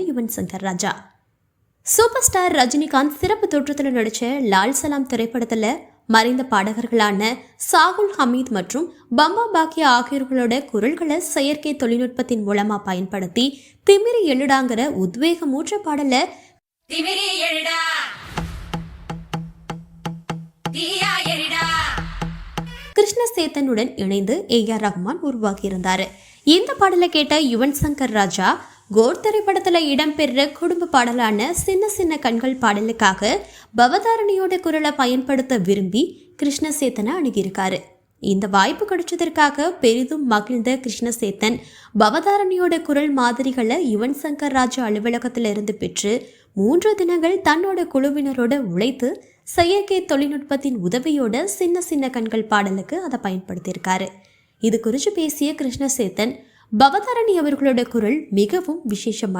Yuvan Shankar Raja. Super star Rajinikanth சிறப்பு தோற்றத்தில் நடிச்ச லால் சலாம் திரைப்படத்துல மறைந்த பாடகர்களான சாகுல் ஹமீத் மற்றும் பம்பா பாக்கியா ஆகியோர்களோட குரல்களை செயற்கை தொழில்நுட்பத்தின் மூலமா பயன்படுத்தி திமிரி எழுடாங்கிற உத்வேகமூற்ற பாடல கிருஷ்ணசேத்தனுடன் இணைந்து ஏ.ஆர். ரஹ்மான் உருவாக்கியிருந்தாரு. இந்த பாடலை கேட்ட யுவன் சங்கர் ராஜா கோர் திரைப்படத்துல இடம்பெற்ற குடும்ப பாடலான சின்ன சின்ன கண்கள் பாடலுக்காக பவதாரணியோட குரலை பயன்படுத்த விரும்பி கிருஷ்ணசேத்தனை அணுகியிருக்காரு. இந்த வாய்ப்பு கிடைச்சதற்காக பெரிதும் மகிழ்ந்த கிருஷ்ணசேத்தன் பவதாரணியோட குரல் மாதிரிகளை யுவன் சங்கர் ராஜா அலுவலகத்தில இருந்து பெற்று 3 தினங்கள் தன்னோட குழுவினரோட உழைத்து செயற்கை தொழில்நுட்பத்தின் உதவியோட சின்ன சின்ன கண்கள் பாடலுக்கு அதை பயன்படுத்தியிருக்காரு. இது குறித்து பேசிய கிருஷ்ணசேத்தன், பவதாரணி அவர்களோட குரல் மிகவும் விசேஷமான